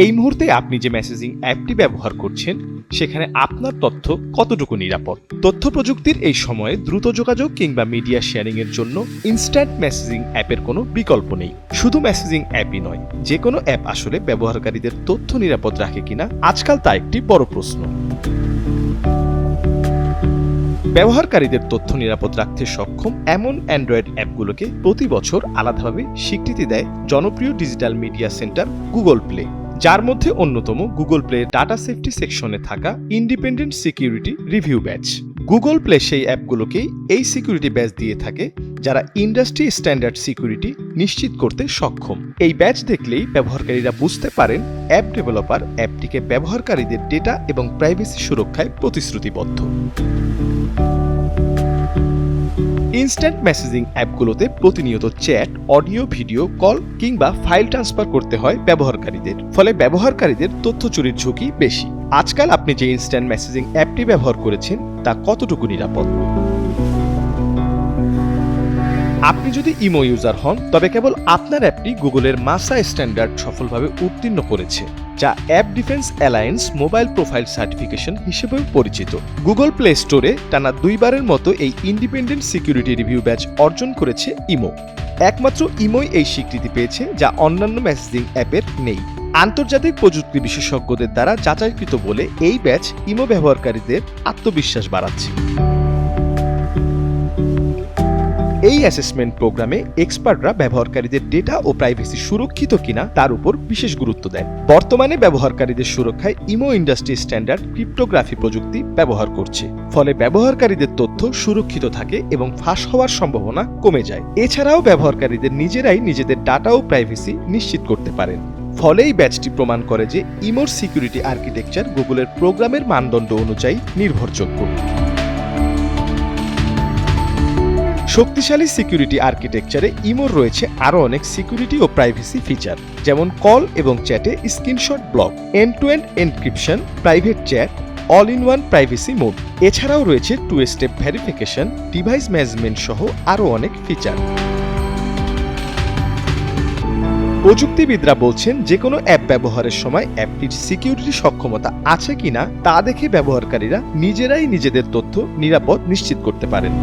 এই মুহূর্তে আপনি যে মেসেজিং অ্যাপটি ব্যবহার করছেন সেখানে আপনার তথ্য কতটুকু নিরাপদ। তথ্য প্রযুক্তির এই সময়ে দ্রুত যোগাযোগ কিংবা মিডিয়া শেয়ারিং এর জন্য ইনস্ট্যান্ট মেসেজিং অ্যাপের কোনো বিকল্প নেই। শুধু মেসেজিং অ্যাপই নয়, যে কোনো অ্যাপ আসলে ব্যবহারকারীদের তথ্য নিরাপদ রাখে কিনা আজকাল তা একটি বড় প্রশ্ন। ব্যবহারকারীদের তথ্য নিরাপদ রাখতে সক্ষম এমন অ্যান্ড্রয়েড অ্যাপগুলোকে প্রতি বছর আলাদাভাবে স্বীকৃতি দেয় জনপ্রিয় digital media centre Google play, যার মধ্যে অন্যতম গুগল প্লে ডাটা সেফটি সেকশনে থাকা independent security review batch. Google play সেই অ্যাপগুলোকেই এই সিকিউরিটি ব্যাচ দিয়ে থাকে যারা ইন্ডাস্ট্রি স্ট্যান্ডার্ড সিকিউরিটি নিশ্চিত করতে সক্ষম। এই ব্যাচ দেখলেই ব্যবহারকারীরা বুঝতে পারেন অ্যাপ ডেভেলপার অ্যাপটিকে ব্যবহারকারীদের ডেটা এবং প্রাইভেসি সুরক্ষায় প্রতিশ্রুতিবদ্ধ। ইনস্ট্যান্ট মেসেজিং অ্যাপগুলোতে প্রতিনিয়ত চ্যাট, অডিও, ভিডিও কল কিংবা ফাইল ট্রান্সফার করতে হয় ব্যবহারকারীদের, ফলে ব্যবহারকারীদের তথ্য চুরির ঝুঁকি বেশি। আজকাল আপনি যে ইনস্ট্যান্ট মেসেজিং অ্যাপটি ব্যবহার করেছেন তা কতটুকু নিরাপদ? আপনি যদি ইমো ইউজার হন তবে কেবল আপনার অ্যাপটি গুগলের মাসা স্ট্যান্ডার্ড সফলভাবে উত্তীর্ণ করেছে, যা app defence alliance mobile profile certification হিসেবেও পরিচিত। গুগল প্লে স্টোরে টানা 2 বারের মতো এই ইন্ডিপেন্ডেন্ট সিকিউরিটি রিভিউ ব্যাচ অর্জন করেছে ইমো। একমাত্র ইমোই এই স্বীকৃতি পেয়েছে, যা অন্যান্য মেসেজিং অ্যাপের নেই। আন্তর্জাতিক প্রযুক্তি বিশেষজ্ঞদের দ্বারা যাচাইকৃত বলে এই ব্যাচ ইমো ব্যবহারকারীদের আত্মবিশ্বাস বাড়াচ্ছে। এই অ্যাসেসমেন্ট প্রোগ্রামে এক্সপার্টরা ব্যবহারকারীদের ডেটা ও প্রাইভেসি সুরক্ষিত কিনা তার উপর বিশেষ গুরুত্ব দেন। বর্তমানে ব্যবহারকারীদের সুরক্ষায় ইমো ইন্ডাস্ট্রি স্ট্যান্ডার্ড ক্রিপ্টোগ্রাফি প্রযুক্তি ব্যবহার করছে, ফলে ব্যবহারকারীদের তথ্য সুরক্ষিত থাকে এবং ফাঁস হওয়ার সম্ভাবনা কমে যায়। এছাড়াও ব্যবহারকারীদের নিজেরাই নিজেদের ডাটা ও প্রাইভেসি নিশ্চিত করতে পারেন। ফলে এই ব্যাচটি প্রমাণ করে যে ইমোর সিকিউরিটি আর্কিটেকচার গুগলের প্রোগ্রামের মানদণ্ড অনুযায়ী নির্ভরযোগ্য। শক্তিশালী সিকিউরিটি আর্কিটেকচারে ইমোর রয়েছে আরও অনেক সিকিউরিটি ও প্রাইভেসি ফিচার, যেমন কল এবং চ্যাটে screenshot block, end to end encryption, private chat, all in one privacy mode. এছাড়াও রয়েছে 2 স্টেপ ভেরিফিকেশন, ডিভাইস ম্যানেজমেন্ট সহ আরও অনেক ফিচার। প্রযুক্তিবিদরা বলছেন যে কোনো অ্যাপ ব্যবহারের সময় অ্যাপটির সিকিউরিটি সক্ষমতা আছে কিনা তা দেখে ব্যবহারকারীরা নিজেরাই নিজেদের তথ্য নিরাপদ নিশ্চিত করতে পারেন।